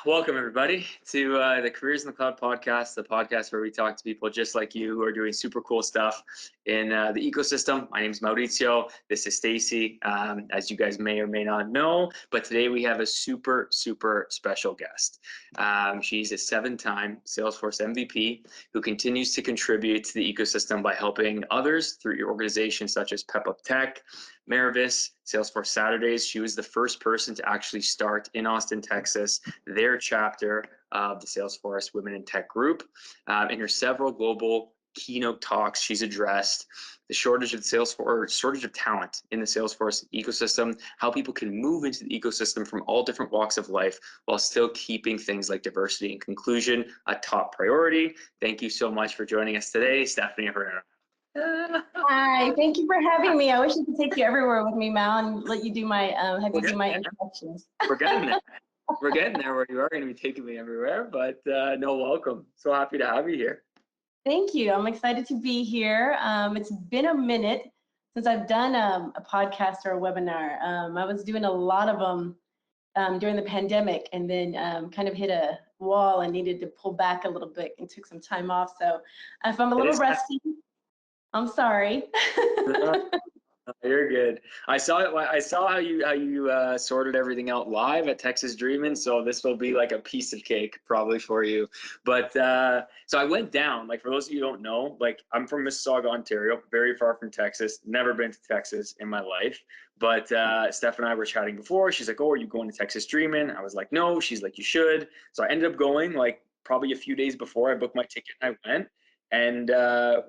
Welcome everybody to the Careers in the Cloud podcast, the podcast where we talk to people just like you who are doing super cool stuff in the ecosystem. My name is Mauricio. This is Stacy, as you guys may or may not know, but today we have a super special guest. She's a 7-time Salesforce MVP who continues to contribute to the ecosystem by helping others through your organization such as PepUp Tech, Merivis, Salesforce Saturdays. She was the first person to actually start in Austin, Texas, their chapter of the Salesforce Women in Tech group. In her several global keynote talks, she's addressed the shortage of talent in the Salesforce ecosystem, how people can move into the ecosystem from all different walks of life while still keeping things like diversity and inclusion a top priority. Thank you so much for joining us today, Stephanie Herrera. Hi, thank you for having me. I wish I could take you everywhere with me, Mal, and let you do my do my introductions. We're getting there. We're getting there where you are going to be taking me everywhere, but no, welcome. So happy to have you here. Thank you. I'm excited to be here. It's been a minute since I've done a podcast or a webinar. I was doing a lot of them during the pandemic, and then kind of hit a wall and needed to pull back a little bit and took some time off. So if I'm a little rusty, I'm sorry. You're good. I saw how you sorted everything out live at Texas Dreamin', so this will be like a piece of cake probably for you. But so I went down, like for those of you who don't know, like I'm from Mississauga, Ontario, very far from Texas, never been to Texas in my life. But Steph and I were chatting before. She's like, "Oh, are you going to Texas Dreamin'?" I was like, "No." She's like, "You should." So I ended up going like probably a few days before I booked my ticket and I went. And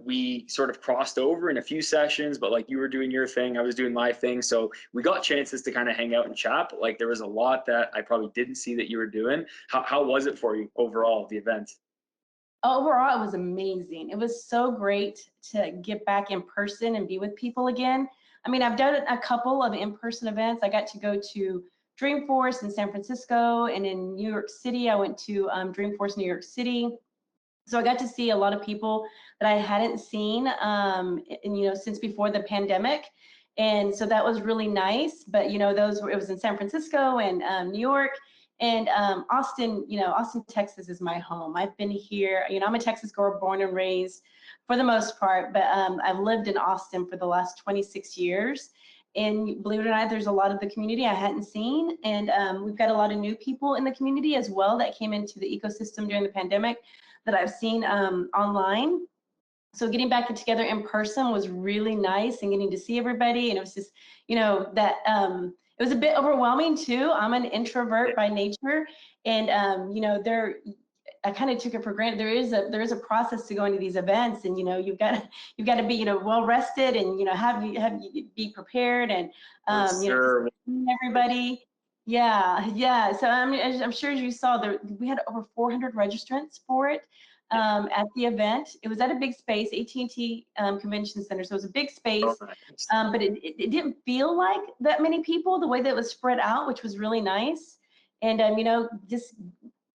we sort of crossed over in a few sessions, but like you were doing your thing, I was doing my thing. So we got chances to kind of hang out and chat, but like there was a lot that I probably didn't see that you were doing. How was it for you overall, the event? Overall, it was amazing. It was so great to get back in person and be with people again. I mean, I've done a couple of in-person events. I got to go to Dreamforce in San Francisco, and in New York City, I went to Dreamforce New York City. So I got to see a lot of people that I hadn't seen, since before the pandemic. And so that was really nice. But, it was in San Francisco and New York and Austin, Austin, Texas is my home. I've been here, I'm a Texas girl, born and raised for the most part, but I've lived in Austin for the last 26 years. And believe it or not, there's a lot of the community I hadn't seen. And we've got a lot of new people in the community as well that came into the ecosystem during the pandemic that I've seen online. So getting back together in person was really nice and getting to see everybody. And it was just, that it was a bit overwhelming too. I'm an introvert by nature. And, I kind of took it for granted. There is a process to going to these events, and you've got to be well rested, and have you be prepared, and Sure. Everybody. Yeah. So I'm sure as you saw, we had over 400 registrants for it at the event. It was at a big space, AT&T Convention Center, so it was a big space, but it didn't feel like that many people, the way that it was spread out, which was really nice. And just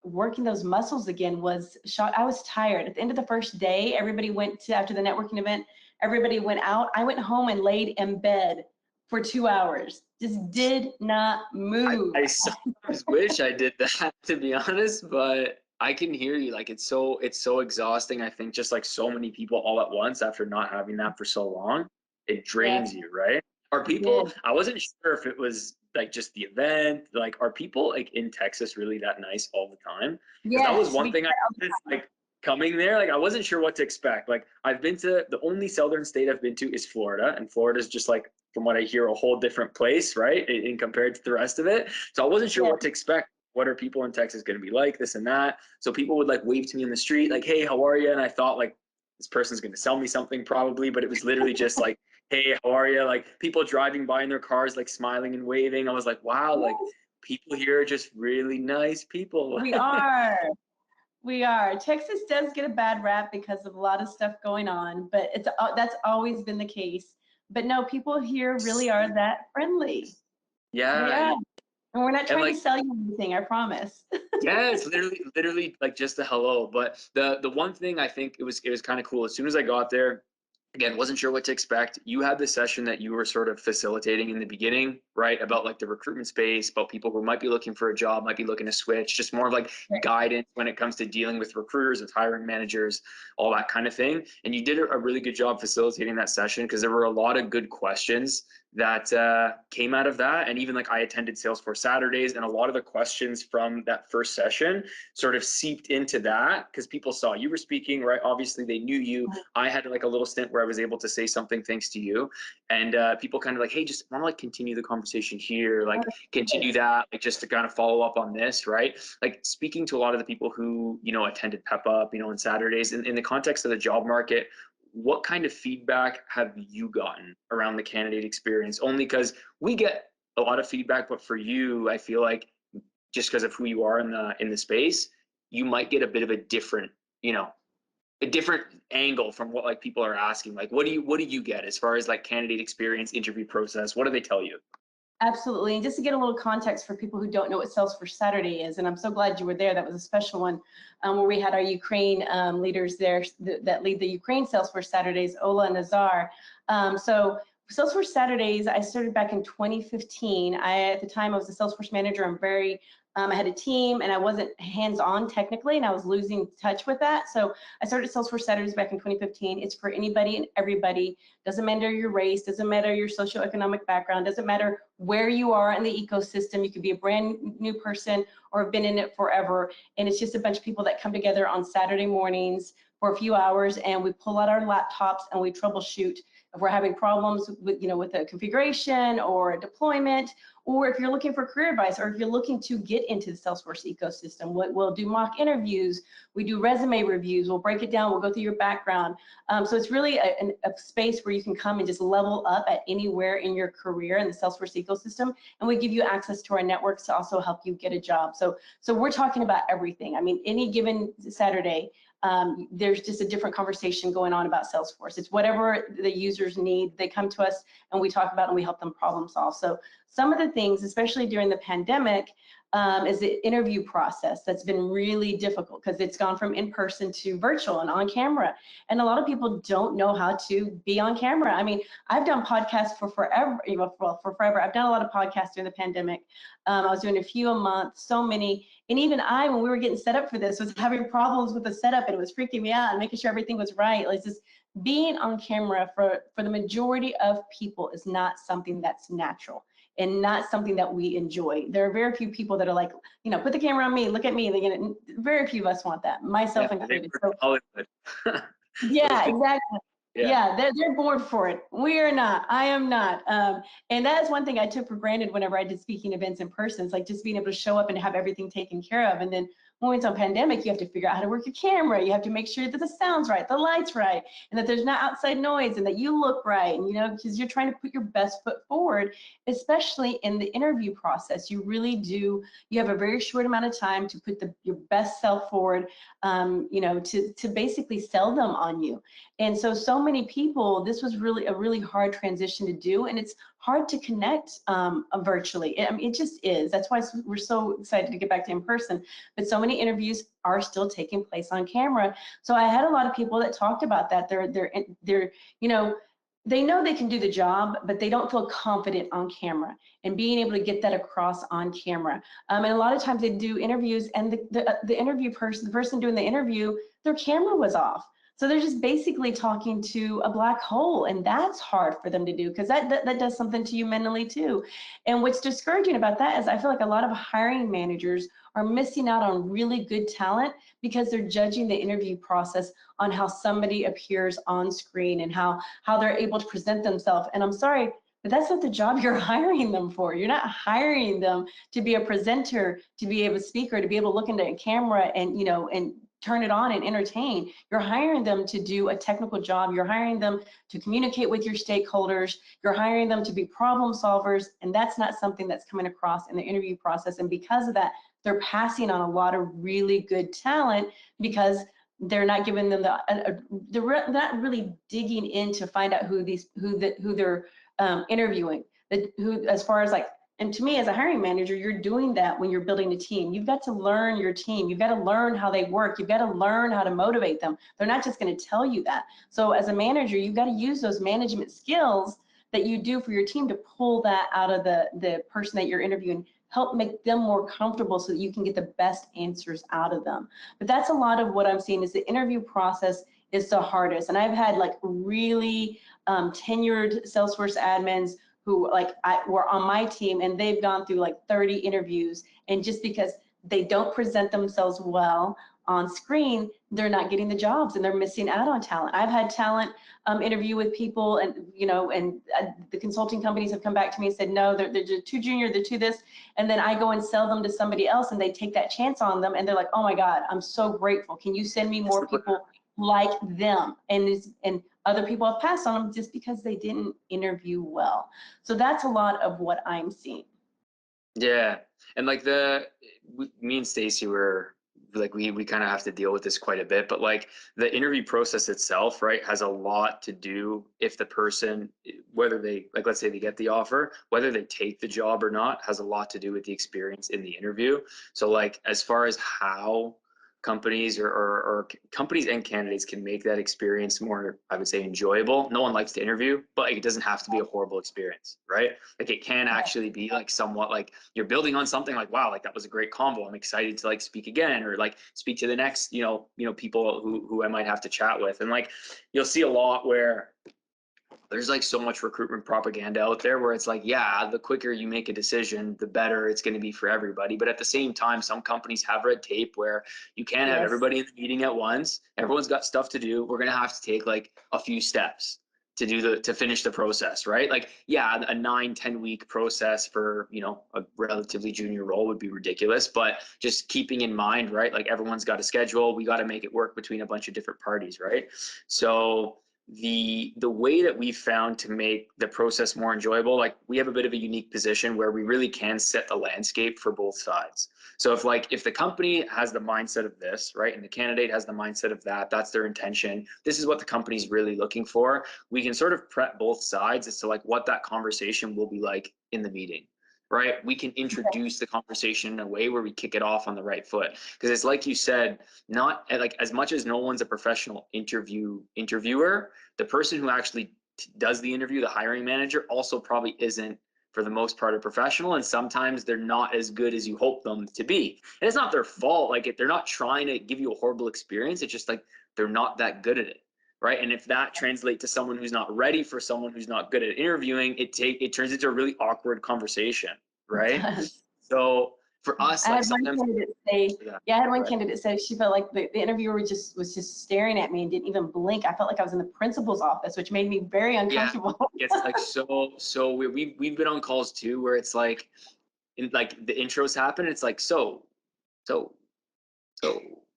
working those muscles again was shot. I was tired. At the end of the first day, everybody went to, after the networking event, everybody went out. I went home and laid in bed for 2 hours. Just did not move. I sometimes wish I did that, to be honest, but I can hear you. Like it's so exhausting. I think just like so many people all at once after not having that for so long, it drains you, right? Are people, I wasn't sure if it was like just the event, like are people like in Texas really that nice all the time? Because that was one thing I noticed, like coming there, like I wasn't sure what to expect. Like I've been to, the only southern state I've been to is Florida, and Florida's just like, from what I hear, a whole different place, right? In compared to the rest of it. So I wasn't sure what to expect. What are people in Texas going to be like, this and that? So people would like wave to me in the street, like, "Hey, how are you?" And I thought like, this person's going to sell me something probably, but it was literally just like, "Hey, how are you?" Like people driving by in their cars, like smiling and waving. I was like, wow, like people here are just really nice people. We are. We are. Texas does get a bad rap because of a lot of stuff going on, but that's always been the case. But no, people here really are that friendly. Yeah. And we're not trying to sell you anything, I promise. Yeah, it's literally like just a hello. But the one thing I think it was kind of cool. As soon as I got there, again, wasn't sure what to expect. You had the session that you were sort of facilitating in the beginning, right? About like the recruitment space, about people who might be looking for a job, might be looking to switch, just more of like Right. guidance when it comes to dealing with recruiters, with hiring managers, all that kind of thing. And you did a really good job facilitating that session because there were a lot of good questions that came out of that. And even like I attended Salesforce Saturdays, and a lot of the questions from that first session sort of seeped into that because people saw you were speaking, right? Obviously, they knew you. I had like a little stint where I was able to say something thanks to you, and people kind of like, hey, just want to like continue the conversation here, like continue that, like just to kind of follow up on this, right? Like speaking to a lot of the people who attended PepUp, on Saturdays in the context of the job market. What kind of feedback have you gotten around the candidate experience? Only because we get a lot of feedback, but for you, I feel like just because of who you are in the space, you might get a bit of a different, a different angle from what like people are asking. Like, what do you get as far as like candidate experience, interview process? What do they tell you? Absolutely. And just to get a little context for people who don't know what Salesforce Saturday is, and I'm so glad you were there. That was a special one where we had our Ukraine leaders there that lead the Ukraine Salesforce Saturdays, Ola and Nazar. So Salesforce Saturdays, I started back in 2015. At the time, I was a Salesforce manager. I had a team and I wasn't hands-on technically, and I was losing touch with that. So I started Salesforce Saturdays back in 2015. It's for anybody and everybody. Doesn't matter your race, doesn't matter your socioeconomic background, doesn't matter where you are in the ecosystem. You could be a brand new person or have been in it forever. And it's just a bunch of people that come together on Saturday mornings for a few hours, and we pull out our laptops and we troubleshoot if we're having problems with a configuration or a deployment, or if you're looking for career advice, or if you're looking to get into the Salesforce ecosystem. We'll do mock interviews, we do resume reviews, we'll break it down, we'll go through your background. So it's really a space where you can come and just level up at anywhere in your career in the Salesforce ecosystem, and we give you access to our networks to also help you get a job. So we're talking about everything. I mean, any given Saturday, there's just a different conversation going on about Salesforce. It's whatever the users need, they come to us and we talk about it and we help them problem solve. So some of the things, especially during the pandemic, is the interview process that's been really difficult because it's gone from in-person to virtual and on camera. And a lot of people don't know how to be on camera. I mean, I've done podcasts for forever, for forever. I've done a lot of podcasts during the pandemic. I was doing a few a month, so many. And even I, when we were getting set up for this, was having problems with the setup, and it was freaking me out and making sure everything was right. Like, just being on camera for the majority of people is not something that's natural and not something that we enjoy. There are very few people that are like, put the camera on me, look at me. Very few of us want that, myself included. So, yeah, exactly. Yeah, they're bored for it. We are not. I am not. And that is one thing I took for granted whenever I did speaking events in person. It's like just being able to show up and have everything taken care of. And then when it's on pandemic, you have to figure out how to work your camera. You have to make sure that the sound's right, the light's right, and that there's not outside noise, and that you look right. And because you're trying to put your best foot forward, especially in the interview process. You really do. You have a very short amount of time to put your best self forward. To basically sell them on you. And so many people, this was really a really hard transition to do, and it's hard to connect virtually. I mean, it just is. That's why we're so excited to get back to in person. But so many interviews are still taking place on camera. So I had a lot of people that talked about that. They know they can do the job, but they don't feel confident on camera, and being able to get that across on camera. And a lot of times they do interviews, and the person doing the interview, their camera was off. So they're just basically talking to a black hole, and that's hard for them to do because that does something to you mentally too. And what's discouraging about that is I feel like a lot of hiring managers are missing out on really good talent because they're judging the interview process on how somebody appears on screen and how they're able to present themselves. And I'm sorry, but that's not the job you're hiring them for. You're not hiring them to be a presenter, to be a speaker, to be able to look into a camera and turn it on and entertain. You're hiring them to do a technical job. You're hiring them to communicate with your stakeholders. You're hiring them to be problem solvers. And that's not something that's coming across in the interview process. And because of that, they're passing on a lot of really good talent because they're not giving them they're not really digging in to find out who they're interviewing, as far as like And to me, as a hiring manager, you're doing that when you're building a team. You've got to learn your team. You've got to learn how they work. You've got to learn how to motivate them. They're not just going to tell you that. So as a manager, you've got to use those management skills that you do for your team to pull that out of the person that you're interviewing, help make them more comfortable so that you can get the best answers out of them. But that's a lot of what I'm seeing is the interview process is the hardest. And I've had like really tenured Salesforce admins who were on my team, and they've gone through like 30 interviews, and just because they don't present themselves well on screen, they're not getting the jobs and they're missing out on talent. I've had talent interview with people, and the consulting companies have come back to me and said, no, they're too junior, they're too this, and then I go and sell them to somebody else, and they take that chance on them, and they're like, oh my God, I'm so grateful. Can you send me more people like them? And other people have passed on them just because they didn't interview well. So that's a lot of what I'm seeing. Yeah, and like me and Stacy were like we kind of have to deal with this quite a bit, but like the interview process itself, right, has a lot to do if the person, whether they, like, let's say they get the offer, whether they take the job or not, has a lot to do with the experience in the interview. So like as far as how companies or companies and candidates can make that experience more, I would say, enjoyable. No one likes to interview, but it doesn't have to be a horrible experience, right? Like it can actually be like somewhat like you're building on something like, wow, like that was a great combo. I'm excited to like speak again, or like speak to the next, people who I might have to chat with. And like you'll see a lot where there's like so much recruitment propaganda out there where it's like, yeah, the quicker you make a decision, the better it's going to be for everybody. But at the same time, some companies have red tape where you can't have everybody in the meeting at once. Everyone's got stuff to do. We're going to have to take like a few steps to finish the process, right? Like, yeah, a 9-10 week process for, a relatively junior role would be ridiculous, but just keeping in mind, right? Like everyone's got a schedule. We got to make it work between a bunch of different parties, right? So the way that we found to make the process more enjoyable, like we have a bit of a unique position where we really can set the landscape for both sides. So if the company has the mindset of this, right, and the candidate has the mindset of that, that's their intention, this is what the company's really looking for, we can sort of prep both sides as to like what that conversation will be like in the meeting, right? We can introduce the conversation in a way where we kick it off on the right foot. Because it's like you said, not like as much as no one's a professional interviewer, the person who actually does the interview, the hiring manager, also probably isn't for the most part a professional, and sometimes they're not as good as you hope them to be. And it's not their fault. Like they're not trying to give you a horrible experience. It's just like they're not that good at it. Right. And if that translates to someone who's not ready for someone who's not good at interviewing, it turns into a really awkward conversation. Right. So for us, I like had one sometimes candidate say, I had one candidate say she felt like the interviewer was just staring at me and didn't even blink. I felt like I was in the principal's office, which made me very uncomfortable. Yeah, it's like so we've been on calls too where it's like like the intros happen. It's like so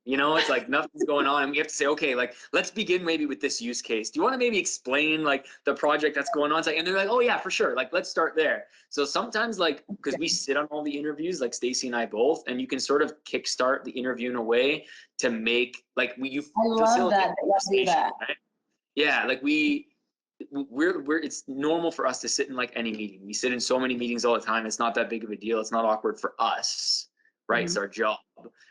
it's like nothing's going on, and we have to say, okay, like let's begin maybe with this use case. Do you want to maybe explain like the project that's going on? It's like, and they're like, oh yeah, for sure. Like let's start there. So sometimes like because we sit on all the interviews, like Stacy and I both, and you can sort of kickstart the interview in a way to make like you facilitate conversation, right? Yeah, like we're it's normal for us to sit in like any meeting. We sit in so many meetings all the time. It's not that big of a deal. It's not awkward for us, right? It's our job.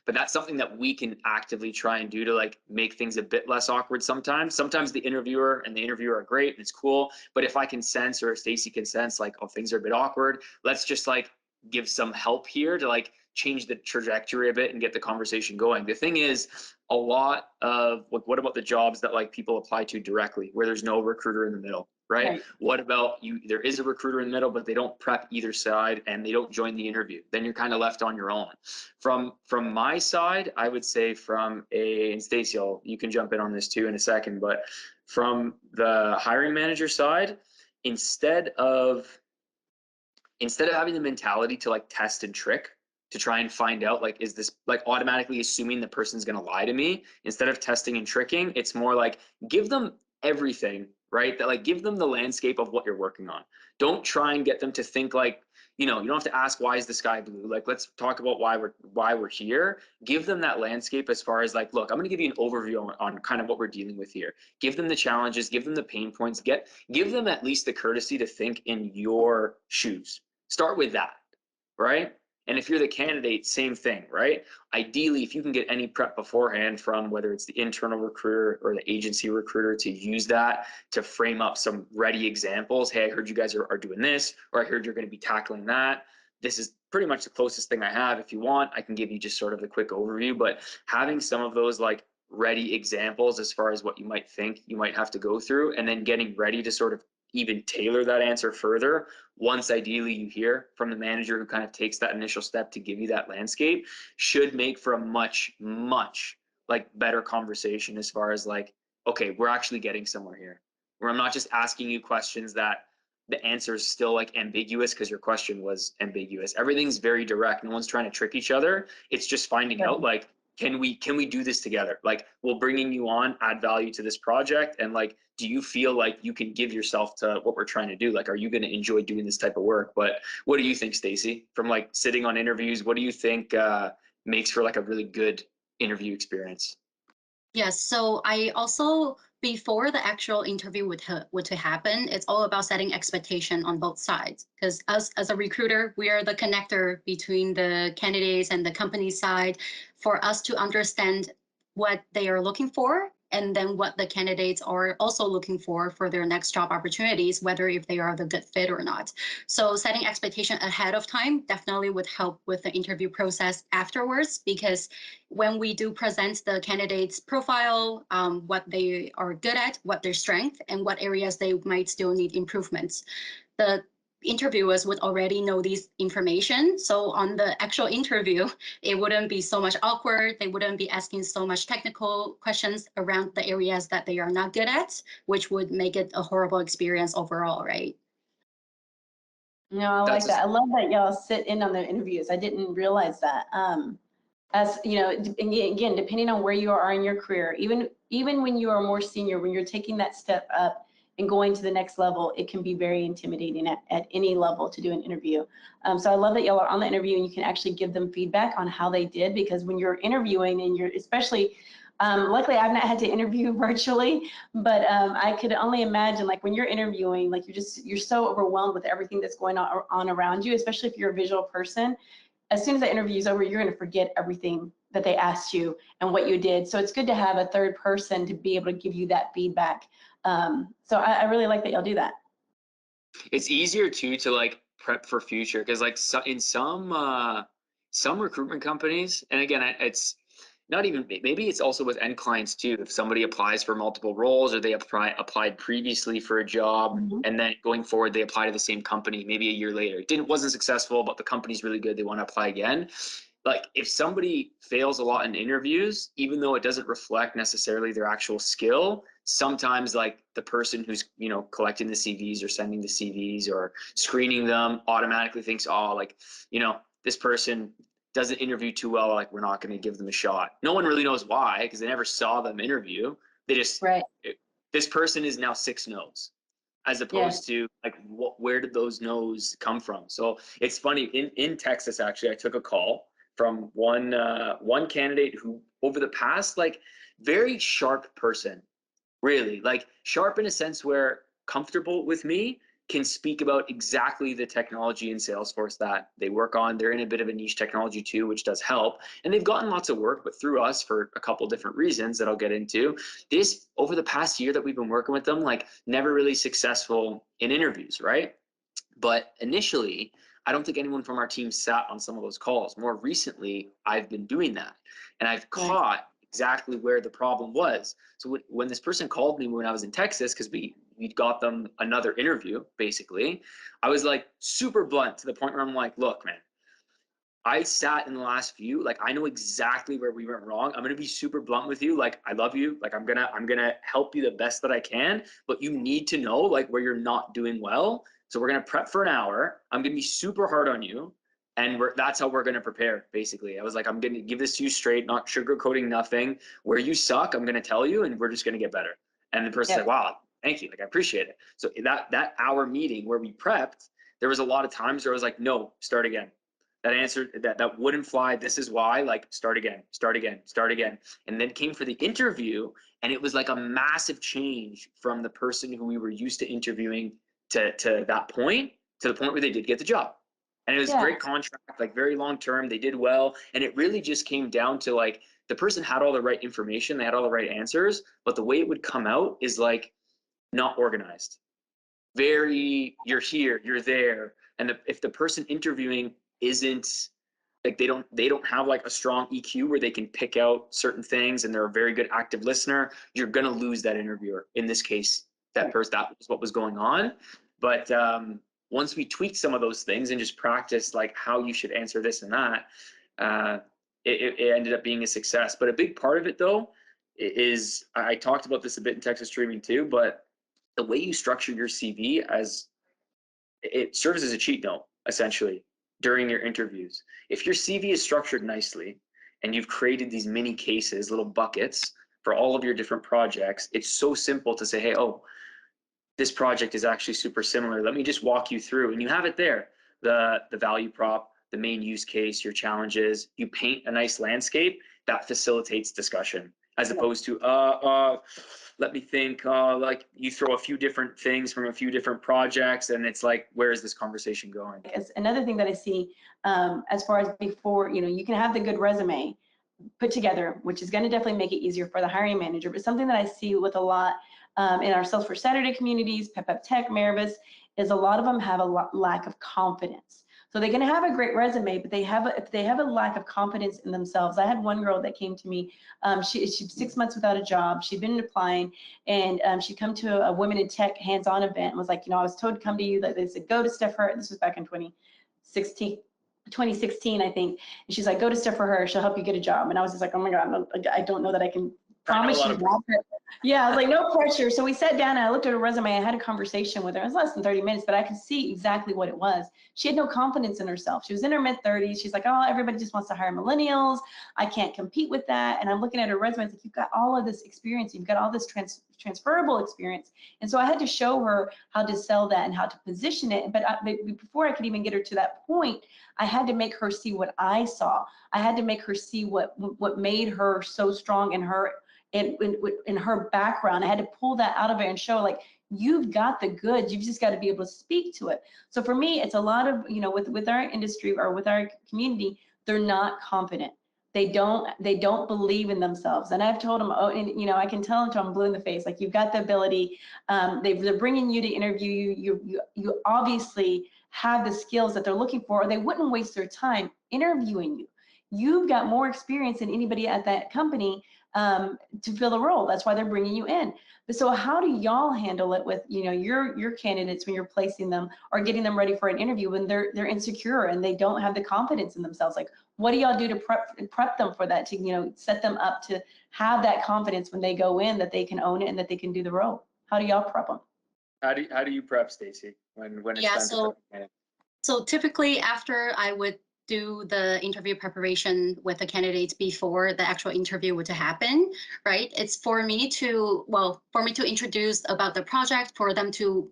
But that's something that we can actively try and do to like make things a bit less awkward sometimes. Sometimes the interviewer are great and it's cool. But if I can sense, or if Stacy can sense like, oh, things are a bit awkward, let's just like give some help here to like change the trajectory a bit and get the conversation going. The thing is, a lot of like, what about the jobs that like people apply to directly where there's no recruiter in the middle? Right? What about you? There is a recruiter in the middle, but they don't prep either side and they don't join the interview. Then you're kind of left on your own. From my side, I would say and Stacey, you can jump in on this too in a second, but from the hiring manager side, instead of having the mentality to like test and trick, to try and find out like, is this like automatically assuming the person's going to lie to me, instead of testing and tricking, it's more like give them everything, right? That like give them the landscape of what you're working on. Don't try and get them to think like, you don't have to ask why is the sky blue? Like let's talk about why we're here. Give them that landscape as far as like, look, I'm going to give you an overview on kind of what we're dealing with here. Give them the challenges, give them the pain points, give them at least the courtesy to think in your shoes. Start with that, right? And if you're the candidate, same thing, right? Ideally, if you can get any prep beforehand from whether it's the internal recruiter or the agency recruiter to use that to frame up some ready examples. Hey, I heard you guys are doing this, or I heard you're going to be tackling that. This is pretty much the closest thing I have. If you want, I can give you just sort of the quick overview, but having some of those like ready examples as far as what you might think you might have to go through, and then getting ready to sort of even tailor that answer further once ideally you hear from the manager who kind of takes that initial step to give you that landscape, should make for a much like better conversation as far as like, okay, we're actually getting somewhere here, where I'm not just asking you questions that the answer is still like ambiguous because your question was ambiguous. Everything's very direct. No one's trying to trick each other. It's just finding out like, can we do this together? Like, will bringing you on add value to this project? And like, do you feel like you can give yourself to what we're trying to do? Like, are you going to enjoy doing this type of work? But what do you think, Stacy, from like sitting on interviews? What do you think makes for like a really good interview experience? Yes, so I also, before the actual interview would to happen, it's all about setting expectation on both sides. Because us as a recruiter, we are the connector between the candidates and the company side for us to understand what they are looking for and then what the candidates are also looking for their next job opportunities, whether if they are the good fit or not. So setting expectation ahead of time definitely would help with the interview process afterwards, because when we do present the candidate's profile, what they are good at, what their strength, and what areas they might still need improvements, the interviewers would already know these information. So on the actual interview, it wouldn't be so much awkward. They wouldn't be asking so much technical questions around the areas that they are not good at, which would make it a horrible experience overall, right? No, I like That's that. I love that y'all sit in on the interviews. I didn't realize that. As you know, again, depending on where you are in your career, even when you are more senior, when you're taking that step up and going to the next level, it can be very intimidating at any level to do an interview. So I love that y'all are on the interview and you can actually give them feedback on how they did, because when you're interviewing and you're especially, luckily I've not had to interview virtually, but I could only imagine like when you're interviewing, like you're so overwhelmed with everything that's going on around you, especially if you're a visual person. As soon as the interview is over, you're going to forget everything that they asked you and what you did. So it's good to have a third person to be able to give you that feedback. So I really like that y'all do that. It's easier too to like prep for future, because like in some recruitment companies, and again, it's not even, maybe it's also with end clients too. If somebody applies for multiple roles, or they applied previously for a job, and then going forward they apply to the same company maybe a year later, wasn't successful, but the company's really good, they want to apply again. Like if somebody fails a lot in interviews, even though it doesn't reflect necessarily their actual skill, sometimes like the person who's, collecting the CVs or sending the CVs or screening them automatically thinks, oh, like, this person doesn't interview too well, like we're not going to give them a shot. No one really knows why, because they never saw them interview. They just, Right. This person is now 6 no's, as opposed to like, where did those no's come from? So it's funny, in Texas, actually, I took a call from one candidate who, over the past, like, very sharp person, really, like sharp in a sense where comfortable with me, can speak about exactly the technology in Salesforce that they work on. They're in a bit of a niche technology too, which does help. And they've gotten lots of work, but through us for a couple different reasons that I'll get into. This, over the past year that we've been working with them, like never really successful in interviews, right? But initially, I don't think anyone from our team sat on some of those calls. More recently, I've been doing that, and I've caught exactly where the problem was. So when this person called me when I was in Texas, because we got them another interview, basically, I was like super blunt to the point where I'm like, look, man, I sat in the last few, like I know exactly where we went wrong. I'm gonna be super blunt with you. Like I love you. Like I'm gonna help you the best that I can, but you need to know like where you're not doing well. So we're gonna prep for an hour. I'm gonna be super hard on you, and that's how we're gonna prepare. Basically, I was like, I'm gonna give this to you straight, not sugarcoating nothing. Where you suck, I'm gonna tell you, and we're just gonna get better. And the person's like, wow, thank you. Like I appreciate it. So that hour meeting where we prepped, there was a lot of times where I was like, no, start again. That answer, that wouldn't fly. This is why. Like start again, start again, start again. And then came for the interview, and it was like a massive change from the person who we were used to interviewing to that point, to the point where they did get the job. And it was a Yeah. great contract, like very long term. They did well. And it really just came down to like the person had all the right information, they had all the right answers, but the way it would come out is like not organized. Very, you're here, you're there. And if the person interviewing isn't like they don't have like a strong EQ where they can pick out certain things and they're a very good active listener, you're gonna lose that interviewer. In this case, that person, that was what was going on. But once we tweaked some of those things and just practiced like how you should answer this and that, it ended up being a success. But a big part of it though is, I talked about this a bit in Texas Streaming too, but the way you structure your CV, as it serves as a cheat note essentially during your interviews. If your CV is structured nicely and you've created these mini cases, little buckets for all of your different projects, it's so simple to say, hey, oh, this project is actually super similar. Let me just walk you through, and you have it there. The value prop, the main use case, your challenges. You paint a nice landscape that facilitates discussion, as opposed to let me think, like you throw a few different things from a few different projects and it's like, where is this conversation going? It's another thing that I see as far as before, you can have the good resume put together, which is going to definitely make it easier for the hiring manager. But something that I see with a lot in our Salesforce Saturday communities, PepUp Tech, Merivis, is a lot of them have a lack of confidence. So they're going to have a great resume, but if they have a lack of confidence in themselves. I had one girl that came to me. She's 6 months without a job. She'd been applying, and she'd come to a Women in Tech hands-on event and was like, I was told to come to you. That they said, go to Steph Herrera. This was back in 2016, I think. And she's like, go to Steph Herrera. She'll help you get a job. And I was just like, oh my God, I don't know that I can promise you that. Yeah, I was like, no pressure. So we sat down and I looked at her resume. I had a conversation with her. It was less than 30 minutes, but I could see exactly what it was. She had no confidence in herself. She was in her mid-30s. She's like, oh, everybody just wants to hire millennials. I can't compete with that. And I'm looking at her resume. It's like, you've got all of this experience. You've got all this transferable experience. And so I had to show her how to sell that and how to position it. But before I could even get her to that point, I had to make her see what I saw. I had to make her see what made her so strong in her in her background. I had to pull that out of her and show, like, you've got the goods, you've just got to be able to speak to it. So for me, it's a lot of, with our industry or with our community, they're not confident. They don't believe in themselves. And I've told them, I can tell them, I'm blue in the face, like, you've got the ability. They're bringing you to interview you. You obviously have the skills that they're looking for, or they wouldn't waste their time interviewing you. You've got more experience than anybody at that company to fill the role. That's why they're bringing you in. But so how do y'all handle it with, your candidates when you're placing them or getting them ready for an interview when they're insecure and they don't have the confidence in themselves? Like, what do y'all do to prep them for that, to, set them up to have that confidence when they go in, that they can own it and that they can do the role? How do y'all prep them? How do you prep, Stacy, when it's time to prep? So typically after I would do the interview preparation with the candidates before the actual interview were to happen, right? It's for me to introduce about the project, for them to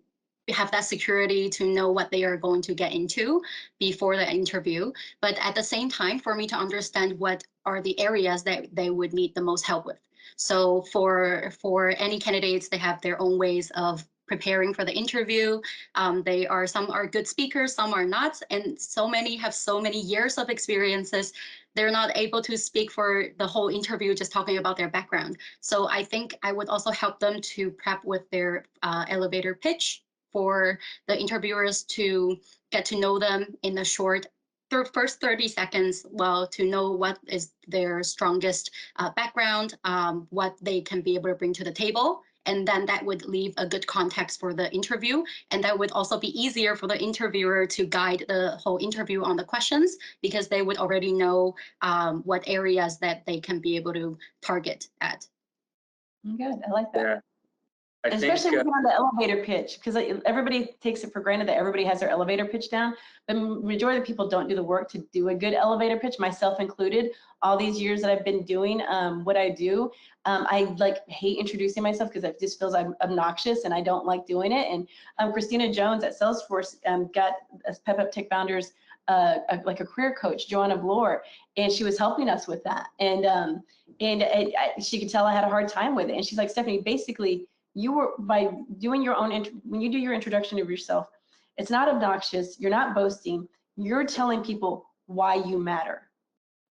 have that security to know what they are going to get into before the interview. But at the same time, for me to understand what are the areas that they would need the most help with. So for any candidates, they have their own ways of preparing for the interview. Some are good speakers, some are not, and so many have so many years of experiences. They're not able to speak for the whole interview just talking about their background. So I think I would also help them to prep with their elevator pitch for the interviewers to get to know them in the first 30 seconds, to know what is their strongest background, what they can be able to bring to the table. And then that would leave a good context for the interview. And that would also be easier for the interviewer to guide the whole interview on the questions, because they would already know what areas that they can be able to target at. Good, I like that. Yeah. Especially when on the elevator pitch, because everybody takes it for granted that everybody has their elevator pitch down. The majority of people don't do the work to do a good elevator pitch, myself included. All these years that I've been doing what I do, I hate introducing myself because it just feels I'm obnoxious and I don't like doing it. And Christina Jones at Salesforce got, as PepUp Tech founders, a career coach, Joanna Bloor, and she was helping us with that. And she could tell I had a hard time with it. And she's like, Stephanie, basically, by doing your own, when you do your introduction of yourself, it's not obnoxious, you're not boasting, you're telling people why you matter,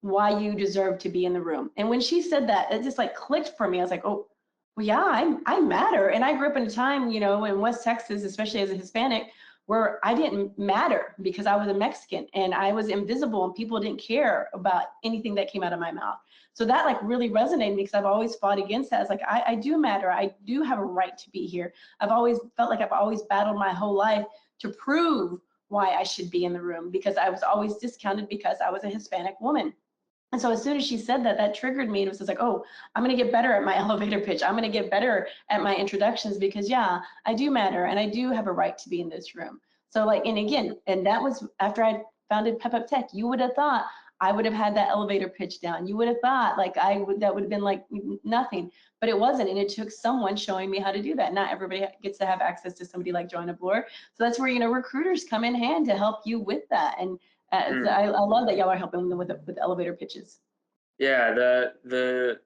why you deserve to be in the room. And when she said that, it just like clicked for me. I was like, oh, well, yeah, I matter. And I grew up in a time, you know, in West Texas, especially as a Hispanic, where I didn't matter because I was a Mexican and I was invisible and people didn't care about anything that came out of my mouth. So that like really resonated because I've always fought against that. It's like, I do matter. I do have a right to be here. I've always felt like I've always battled my whole life to prove why I should be in the room, because I was always discounted because I was a Hispanic woman. And so as soon as she said that, that triggered me. It was just like, oh, I'm going to get better at my elevator pitch. I'm going to get better at my introductions because, yeah, I do matter and I do have a right to be in this room. So like, and again, and that was after I founded PepUp Tech. You would have thought I would have had that elevator pitch down. You would have thought like that would have been like nothing, but it wasn't. And it took someone showing me how to do that. Not everybody gets to have access to somebody like Joanna Bloor. So that's where, you know, recruiters come in hand to help you with that. And so I love that y'all are helping them with elevator pitches. Yeah, the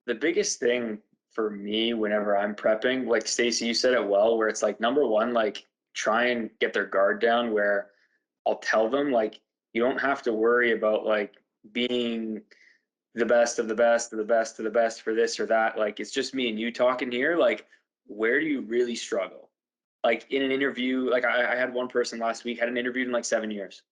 biggest thing for me whenever I'm prepping, like Stacey, you said it well, where it's like number one, like try and get their guard down, where I'll tell them like you don't have to worry about like being the best of the best of the best of the best for this or that. Like it's just me and you talking here. Like, where do you really struggle? Like in an interview, like I had one person last week, hadn't interviewed in like 7 years.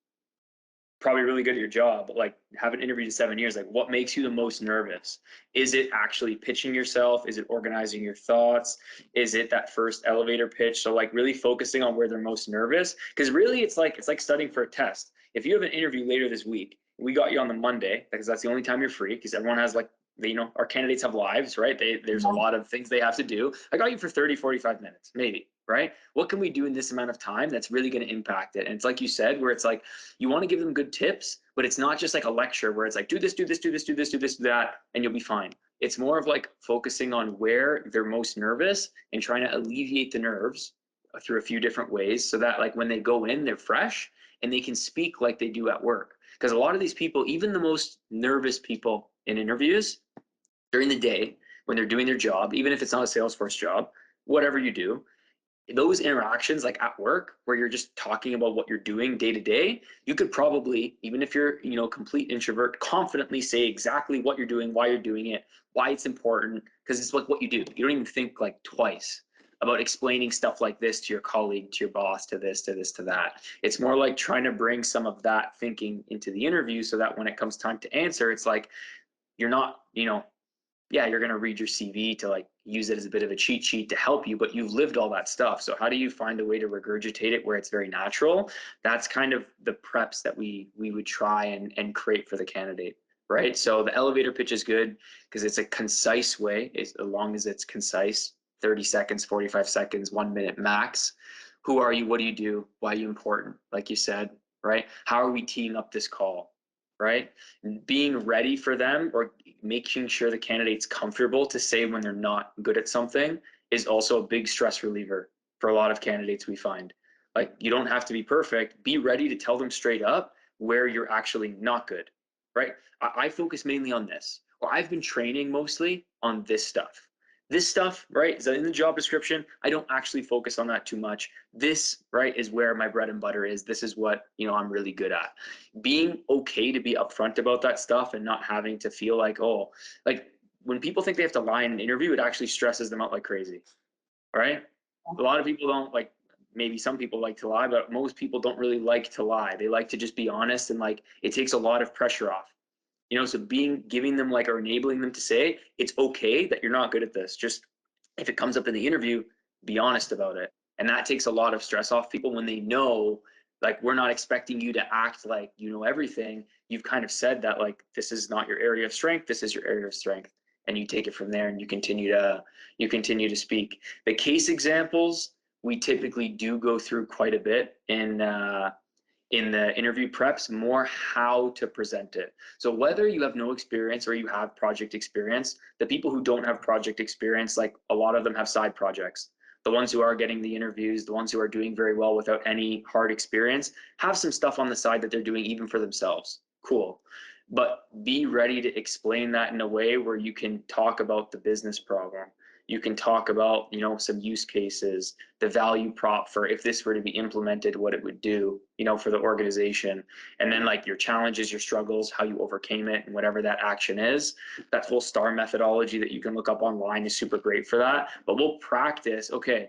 Probably really good at your job, but like haven't interviewed in 7 years. Like what makes you the most nervous? Is it actually pitching yourself? Is it organizing your thoughts? Is it that first elevator pitch? So like really focusing on where they're most nervous, because really it's like studying for a test. If you have an interview later this week, we got you on the Monday because that's the only time you're free, because everyone has like, you know, our candidates have lives, right? There's a lot of things they have to do. I got you for 30, 45 minutes, maybe, right? What can we do in this amount of time that's really going to impact it? And it's like you said, where it's like, you want to give them good tips, but it's not just like a lecture where it's like, do this, do this, do this, do this, do this, do that, and you'll be fine. It's more of like focusing on where they're most nervous and trying to alleviate the nerves through a few different ways, so that like when they go in, they're fresh and they can speak like they do at work. Because a lot of these people, even the most nervous people in interviews during the day when they're doing their job, even if it's not a Salesforce job, whatever you do, those interactions like at work where you're just talking about what you're doing day to day, you could probably, even if you're, you know, complete introvert, confidently say exactly what you're doing, why you're doing it, why it's important, because it's like what you do. You don't even think like twice about explaining stuff like this to your colleague, to your boss, to this, to this, to that. It's more like trying to bring some of that thinking into the interview so that when it comes time to answer, it's like you're not, you know, yeah, you're going to read your CV to like use it as a bit of a cheat sheet to help you, but you've lived all that stuff. So how do you find a way to regurgitate it where it's very natural? That's kind of the preps that we would try and create for the candidate, right? So the elevator pitch is good because it's a concise way, as long as it's concise, 30 seconds, 45 seconds, 1 minute max. Who are you? What do you do? Why are you important? Like you said, right? How are we teeing up this call? Right? Being ready for them, or making sure the candidate's comfortable to say when they're not good at something, is also a big stress reliever for a lot of candidates we find. Like, you don't have to be perfect. Be ready to tell them straight up where you're actually not good, right? I focus mainly on this, or I've been training mostly on this stuff. This stuff, right, is in the job description. I don't actually focus on that too much. This, right, is where my bread and butter is. This is what, you know, I'm really good at. Being okay to be upfront about that stuff and not having to feel like, oh, like when people think they have to lie in an interview, it actually stresses them out like crazy, right? A lot of people don't like, maybe some people like to lie, but most people don't really like to lie. They like to just be honest, and like it takes a lot of pressure off. You know, so giving them like, or enabling them to say, it's okay that you're not good at this. Just if it comes up in the interview, be honest about it. And that takes a lot of stress off people when they know, like, we're not expecting you to act like you know everything. You've kind of said that, like, this is not your area of strength, this is your area of strength. And you take it from there and you continue to speak. The case examples, we typically do go through quite a bit in the interview preps, more how to present it. So whether you have no experience or you have project experience, the people who don't have project experience, like a lot of them have side projects. The ones who are getting the interviews, the ones who are doing very well without any hard experience, have some stuff on the side that they're doing even for themselves. Cool. But be ready to explain that in a way where you can talk about the business problem. You can talk about, you know, some use cases, the value prop for if this were to be implemented, what it would do, you know, for the organization. And then like your challenges, your struggles, how you overcame it, and whatever that action is. That whole STAR methodology that you can look up online is super great for that. But we'll practice, okay,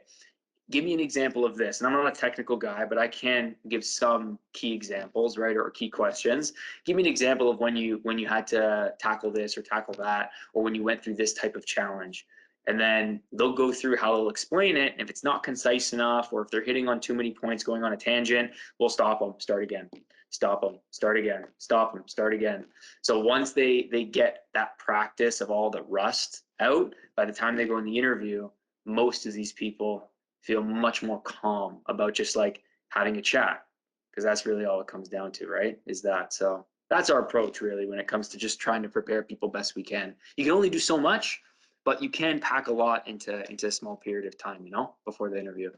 give me an example of this. And I'm not a technical guy, but I can give some key examples, right? Or key questions. Give me an example of when you had to tackle this or tackle that, or when you went through this type of challenge. And then they'll go through how they'll explain it. And if it's not concise enough, or if they're hitting on too many points, going on a tangent, we'll stop them, start again, stop them, start again, stop them, start again. So once they get that practice of all the rust out, by the time they go in the interview, most of these people feel much more calm about just like having a chat, because that's really all it comes down to, right? Is that. So that's our approach really when it comes to just trying to prepare people best we can. You can only do so much, but you can pack a lot into a small period of time, you know, before the interview.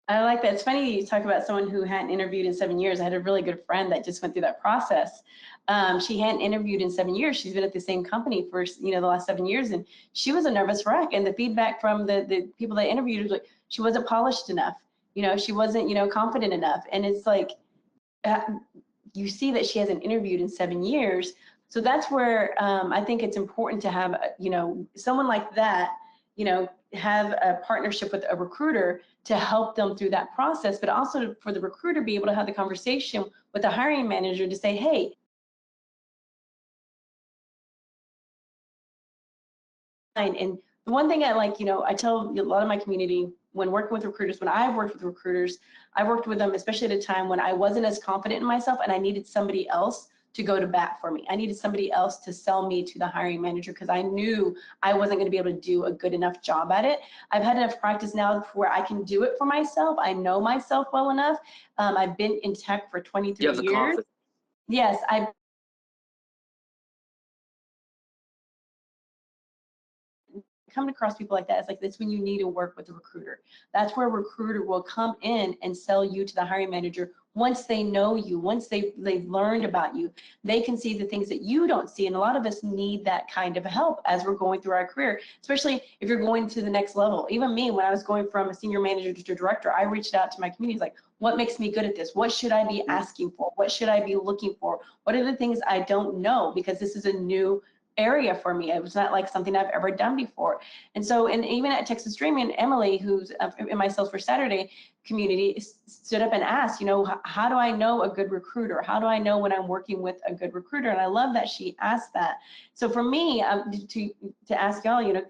I like that. It's funny you talk about someone who hadn't interviewed in 7 years. I had a really good friend that just went through that process. She hadn't interviewed in 7 years. She's been at the same company for, you know, the last 7 years, and she was a nervous wreck. And the feedback from the people that interviewed was like, she wasn't polished enough. You know, she wasn't, you know, confident enough. And it's like, you see that she hasn't interviewed in 7 years. So that's where I think it's important to have, you know, someone like that, you know, have a partnership with a recruiter to help them through that process, but also for the recruiter be able to have the conversation with the hiring manager to say, hey, and the one thing I like, you know, I tell a lot of my community when working with recruiters, when I've worked with recruiters, I worked with them, especially at a time when I wasn't as confident in myself and I needed somebody else to go to bat for me. I needed somebody else to sell me to the hiring manager because I knew I wasn't going to be able to do a good enough job at it. I've had enough practice now where I can do it for myself. I know myself well enough. I've been in tech for 23 You have the years. confidence. Yes, I've come across people like that. It's like, that's when you need to work with a recruiter. That's where a recruiter will come in and sell you to the hiring manager. Once they know you, once they've learned about you, they can see the things that you don't see. And a lot of us need that kind of help as we're going through our career, especially if you're going to the next level. Even me, when I was going from a senior manager to director, I reached out to my community like, what makes me good at this? What should I be asking for? What should I be looking for? What are the things I don't know? Because this is a new area for me. It was not like something I've ever done before. And so, and even at Texas Dreaming, Emily, who's in my Salesforce Saturday community, stood up and asked, you know, how do I know a good recruiter? How do I know when I'm working with a good recruiter? And I love that she asked that. So for me, to ask y'all, you know,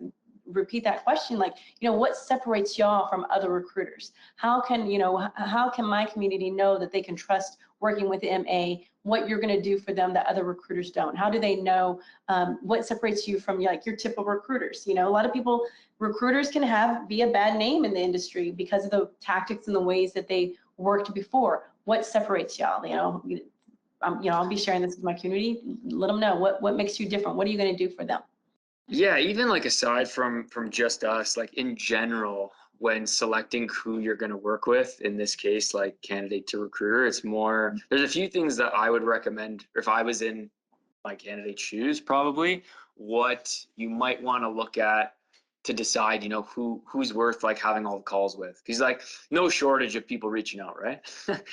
repeat that question, like, you know, what separates y'all from other recruiters? How can, you know, how can my community know that they can trust working with MA, what you're going to do for them that other recruiters don't? How do they know what separates you from like your typical recruiters? You know, a lot of people, recruiters can be a bad name in the industry because of the tactics and the ways that they worked before. What separates y'all? You know, I'll be sharing this with my community. Let them know what makes you different. What are you going to do for them? Yeah, even like aside from just us, like in general, when selecting who you're going to work with, in this case, like candidate to recruiter, it's more, there's a few things that I would recommend if I was in my candidate shoes, probably what you might want to look at to decide, you know, who's worth like having all the calls with. Because like no shortage of people reaching out, right?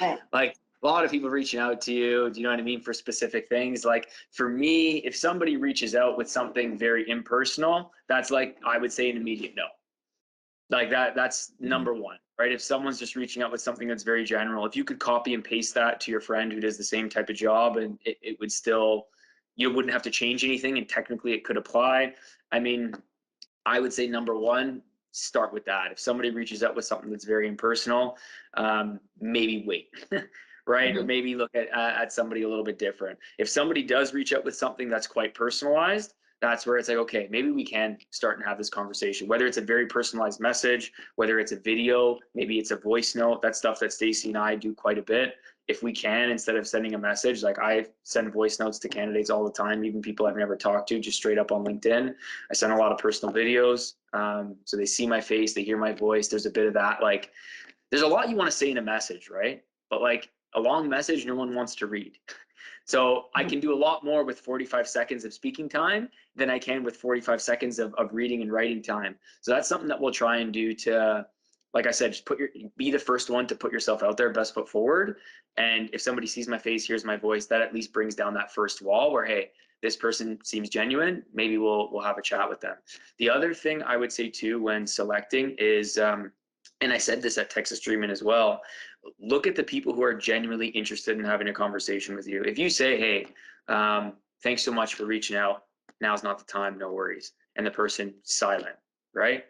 Right. Like a lot of people reaching out to you, do you know what I mean, for specific things. Like for me, if somebody reaches out with something very impersonal, that's like, I would say an immediate no. Like that's number one, right? If someone's just reaching out with something that's very general, if you could copy and paste that to your friend who does the same type of job, and it would still, you wouldn't have to change anything, and technically it could apply. I mean, I would say number one, start with that. If somebody reaches out with something that's very impersonal, maybe wait, right? Mm-hmm. Or maybe look at somebody a little bit different. If somebody does reach out with something that's quite personalized, that's where it's like, okay, maybe we can start and have this conversation, whether it's a very personalized message, whether it's a video, maybe it's a voice note. That's stuff that Stacy and I do quite a bit. If we can, instead of sending a message, like I send voice notes to candidates all the time, even people I've never talked to, just straight up on LinkedIn. I send a lot of personal videos. So they see my face, they hear my voice. There's a bit of that. Like, there's a lot you want to say in a message, right? But like a long message, no one wants to read. So I can do a lot more with 45 seconds of speaking time than I can with 45 seconds of reading and writing time. So that's something that we'll try and do to, like I said, just be the first one to put yourself out there, best foot forward. And if somebody sees my face, hears my voice, that at least brings down that first wall where, hey, this person seems genuine, maybe we'll have a chat with them. The other thing I would say too when selecting is, and I said this at Texas Dreamin' as well, look at the people who are genuinely interested in having a conversation with you. If you say, hey, thanks so much for reaching out, now's not the time, no worries, and the person silent, right?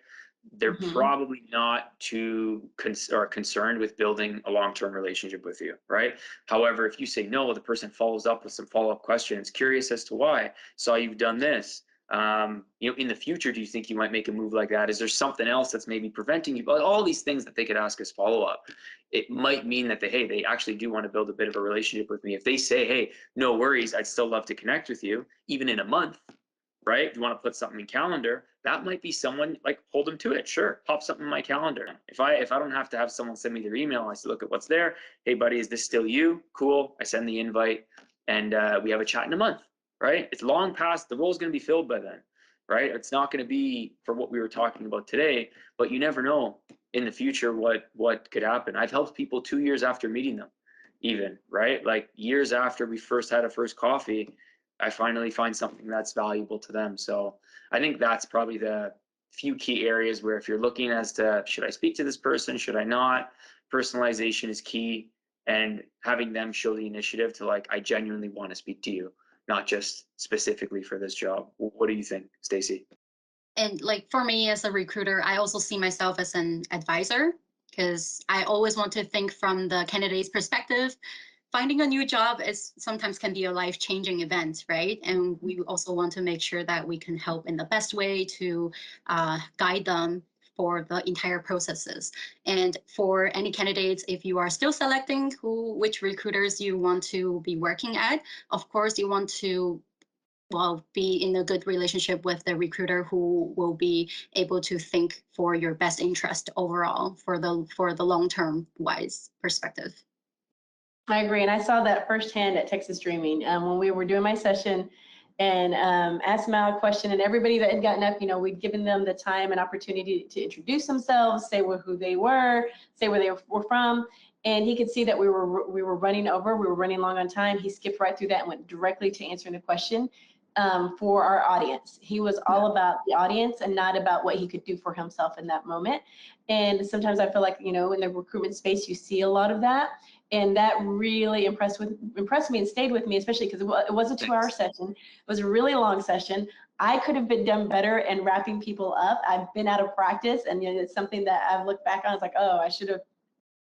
They're probably not too concerned with building a long-term relationship with you, right? However, if you say no, the person follows up with some follow-up questions, curious as to why, saw you've done this. In the future, do you think you might make a move like that? Is there something else that's maybe preventing you? All these things that they could ask as follow-up. It might mean that they actually do want to build a bit of a relationship with me. If they say, hey, no worries, I'd still love to connect with you, even in a month, right? If you want to put something in calendar, that might be someone, like, hold them to it. Sure, pop something in my calendar. If I don't have to have someone send me their email, I say, look at what's there. Hey, buddy, is this still you? Cool. I send the invite, and we have a chat in a month, right? It's long past, the role's going to be filled by then, right? It's not going to be for what we were talking about today, but you never know in the future what could happen. I've helped people 2 years after meeting them, even, right? Like years after we first had a first coffee, I finally find something that's valuable to them. So I think that's probably the few key areas where if you're looking as to, should I speak to this person? Should I not? Personalization is key, and having them show the initiative to, like, I genuinely want to speak to you, not just specifically for this job. What do you think, Stacey? And like for me as a recruiter, I also see myself as an advisor because I always want to think from the candidate's perspective. Finding a new job is sometimes can be a life-changing event, right? And we also want to make sure that we can help in the best way to guide them for the entire processes. And for any candidates, if you are still selecting which recruiters you want to be working at, of course you want to be in a good relationship with the recruiter who will be able to think for your best interest overall for the long-term wise perspective. I agree, and I saw that firsthand at Texas Dreaming when we were doing my session and asked them out a question, and everybody that had gotten up, we'd given them the time and opportunity to introduce themselves, say who they were, say where they were from, and he could see that we were running over, we were running long on time. He skipped right through that and went directly to answering the question for our audience. He was all about the audience and not about what he could do for himself in that moment. And sometimes I feel like, in the recruitment space, you see a lot of that. And that really impressed me and stayed with me, especially because it was a 2-hour session. It was a really long session. I could have been done better in wrapping people up. I've been out of practice, and it's something that I've looked back on. It's like, oh, I should have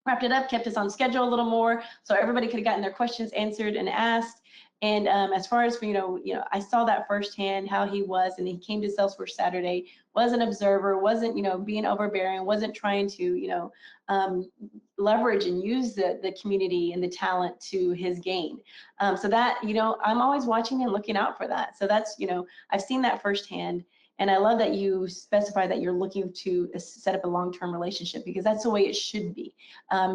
wrapped it up, kept us on schedule a little more, so everybody could have gotten their questions answered and asked. And as far as I saw that firsthand how he was, and he came to Salesforce Saturday, was an observer, wasn't being overbearing, wasn't trying to leverage and use the community and the talent to his gain. So that I'm always watching and looking out for that. So that's I've seen that firsthand. And I love that you specify that you're looking to set up a long-term relationship, because that's the way it should be.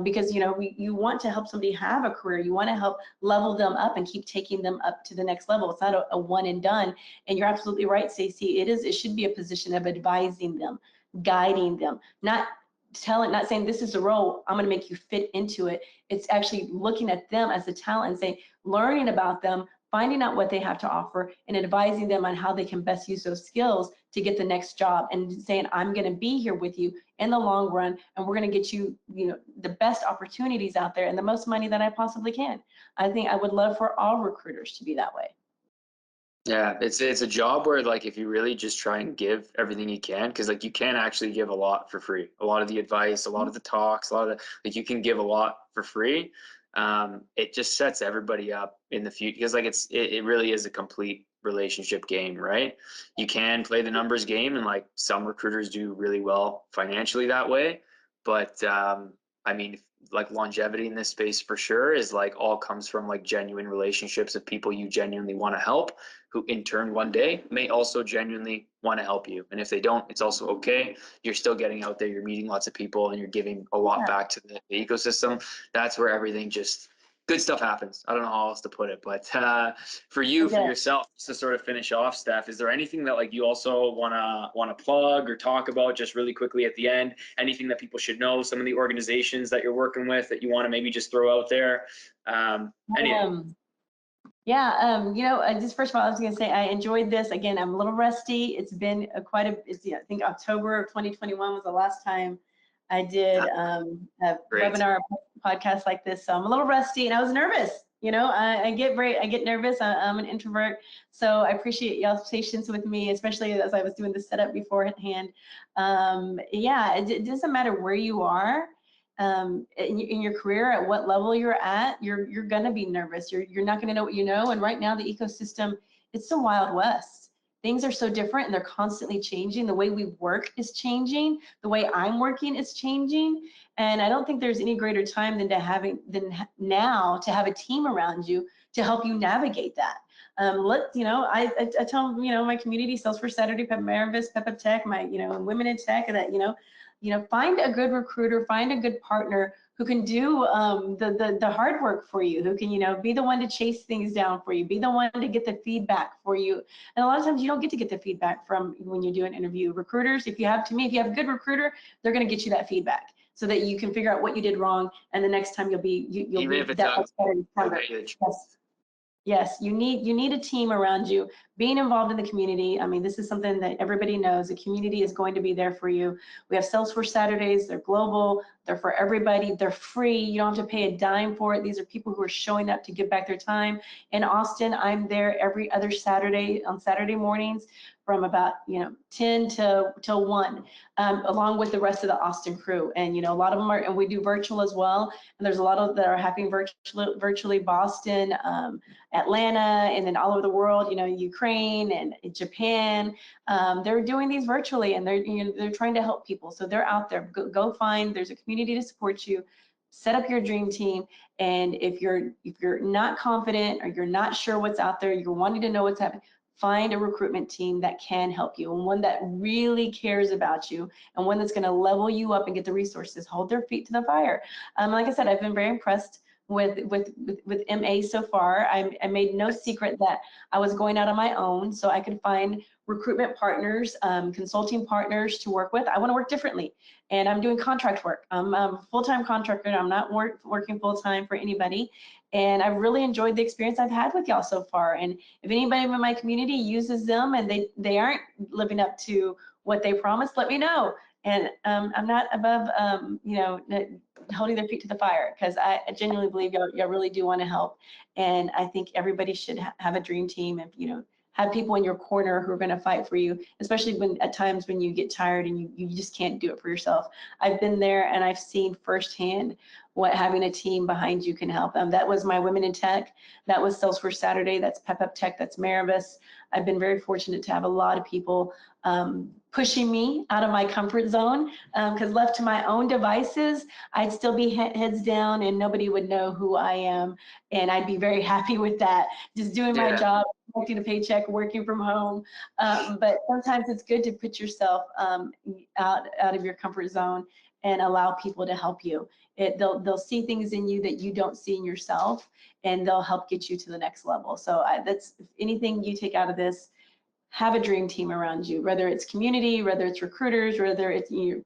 Because you want to help somebody have a career. You want to help level them up and keep taking them up to the next level. It's not a one and done. And you're absolutely right, Stacey. It should be a position of advising them, guiding them, not saying this is the role, I'm going to make you fit into it. It's actually looking at them as a talent and saying, learning about them, finding out what they have to offer, and advising them on how they can best use those skills to get the next job, and saying, I'm going to be here with you in the long run, and we're going to get you, the best opportunities out there and the most money that I possibly can. I think I would love for all recruiters to be that way. Yeah, it's a job where, like, if you really just try and give everything you can, because like you can actually give a lot for free. A lot of the advice, a lot of the talks, a lot of like you can give a lot for free. It just sets everybody up in the future, because like it really is a complete relationship game, right? You can play the numbers game, and like some recruiters do really well financially that way, but I mean, like longevity in this space for sure is like all comes from like genuine relationships of people you genuinely want to help, who in turn one day may also genuinely want to help you. And if they don't, it's also okay. You're still getting out there, you're meeting lots of people, and you're giving a lot back to the ecosystem. That's where everything just good stuff happens. I don't know how else to put it, but for you, for yourself, just to sort of finish off, Steph, is there anything that like you also wanna plug or talk about just really quickly at the end? Anything that people should know? Some of the organizations that you're working with that you want to maybe just throw out there? Anything? Just first of all, I was going to say I enjoyed this. Again, I'm a little rusty. It's been I think October of 2021 was the last time I did a Great. webinar podcast like this. So I'm a little rusty and I was nervous. I get nervous. I'm an introvert. So I appreciate y'all's patience with me, especially as I was doing the setup beforehand. It doesn't matter where you are. In your career, at what level you're at, you're gonna be nervous. You're not gonna know what you know. And right now, the ecosystem, it's the Wild West. Things are so different, and they're constantly changing. The way we work is changing. The way I'm working is changing. And I don't think there's any greater time than now to have a team around you to help you navigate that. I tell my community, Salesforce Saturday, Merivis, PepUp Tech, my women in tech, that find a good recruiter, find a good partner who can do the hard work for you, who can be the one to chase things down for you, be the one to get the feedback for you. And a lot of times you don't get to get the feedback from when you do an interview. Recruiters, if you have a good recruiter, they're going to get you that feedback so that you can figure out what you did wrong, and the next time you'll be that much better. Yes, you need a team around you, being involved in the community. I mean, this is something that everybody knows. The community is going to be there for you. We have Salesforce Saturdays. They're global. They're for everybody. They're free. You don't have to pay a dime for it. These are people who are showing up to give back their time. In Austin, I'm there every other Saturday on Saturday mornings from about 10 till 1, along with the rest of the Austin crew. And a lot of them are, and we do virtual as well. And there's a lot of that are happening virtually, Boston, Atlanta, and then all over the world, Ukraine and Japan. They're doing these virtually, and they're trying to help people. So they're out there. Go find, there's a community to support you. Set up your dream team. And if you're not confident or you're not sure what's out there, you're wanting to know what's happening, find a recruitment team that can help you, and one that really cares about you, and one that's going to level you up and get the resources, hold their feet to the fire. Like I said, I've been very impressed with MA so far. I made no secret that I was going out on my own so I could find recruitment partners, consulting partners to work with. I want to work differently, and I'm doing contract work. I'm a full-time contractor. I'm not working full-time for anybody, and I've really enjoyed the experience I've had with y'all so far. And if anybody in my community uses them and they aren't living up to what they promised, let me know. And I'm not above holding their feet to the fire, because I genuinely believe y'all really do want to help. And I think everybody should have a dream team, and have people in your corner who are going to fight for you, especially at times when you get tired and you just can't do it for yourself. I've been there, and I've seen firsthand what having a team behind you can help. That was my Women in Tech. That was Salesforce Saturday. That's PepUp Tech. That's Merivis. I've been very fortunate to have a lot of people pushing me out of my comfort zone, because left to my own devices, I'd still be heads down and nobody would know who I am. And I'd be very happy with that, just doing my job, collecting a paycheck, working from home. But sometimes it's good to put yourself out of your comfort zone and allow people to help you. They'll see things in you that you don't see in yourself, and they'll help get you to the next level. So that's, if anything you take out of this, have a dream team around you, whether it's community, whether it's recruiters, whether it's your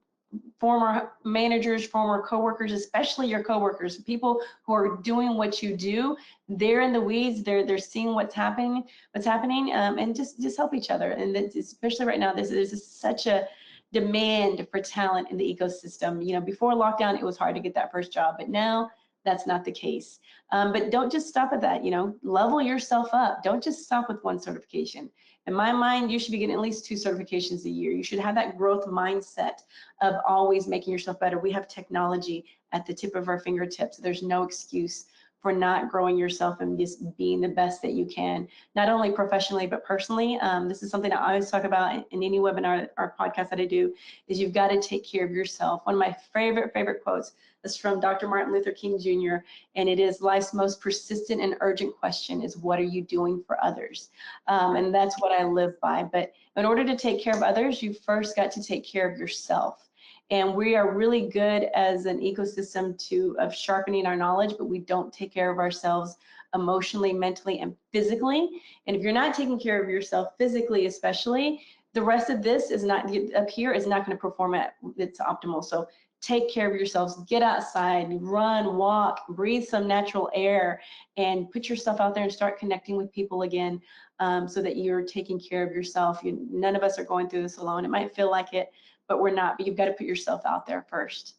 former managers, former coworkers, especially your coworkers, people who are doing what you do. They're in the weeds. They're seeing what's happening, and just help each other. And especially right now, there's such a demand for talent in the ecosystem. Before lockdown, it was hard to get that first job, but now that's not the case. But don't just stop at that. Level yourself up. Don't just stop with one certification. In my mind, you should be getting at least 2 certifications a year. You should have that growth mindset of always making yourself better. We have technology at the tip of our fingertips. There's no excuse for not growing yourself and just being the best that you can, not only professionally, but personally. This is something I always talk about in any webinar or podcast that I do, is you've got to take care of yourself. One of my favorite quotes is from Dr. Martin Luther King Jr., and it is, life's most persistent and urgent question is, what are you doing for others? And that's what I live by. But in order to take care of others, you first got to take care of yourself. And we are really good as an ecosystem of sharpening our knowledge, but we don't take care of ourselves emotionally, mentally, and physically. And if you're not taking care of yourself physically, especially, the rest of this is not up here is not going to perform at its optimal. So take care of yourselves, get outside, run, walk, breathe some natural air, and put yourself out there and start connecting with people again, so that you're taking care of yourself. None of us are going through this alone. It might feel like it, but we're not. But you've got to put yourself out there first.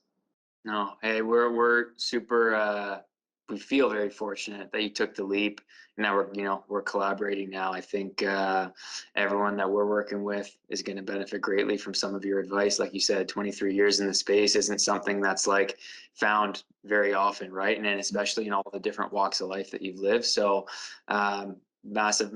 No, hey, we're super. We feel very fortunate that you took the leap. Now we're collaborating now. I think everyone that we're working with is going to benefit greatly from some of your advice. Like you said, 23 years in the space isn't something that's like found very often, right? And then especially in all the different walks of life that you've lived. So massive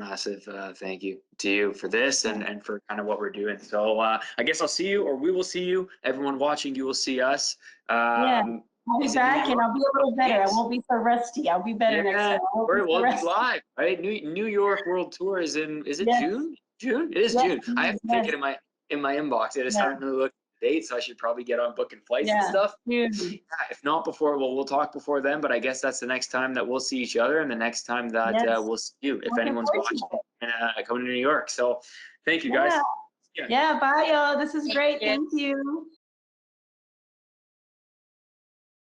thank you to you for this and for kind of what we're doing. So I guess I'll see you, or we will see you. Everyone watching, you will see us. Yeah. I'll be back and I'll be a little better. I won't be so rusty. I'll be better next time. We'll be live, right? New York World Tour is it Yes. June? June? It is Yes, June. I have to take it in my inbox. I just haven't really looked at the date, so I should probably get on booking flights and stuff. If not before, we'll talk before then, but I guess that's the next time that we'll see each other and the next time that we'll see you, if anyone's watching coming to New York. So thank you guys. Yeah, bye y'all. This is great. Thank you.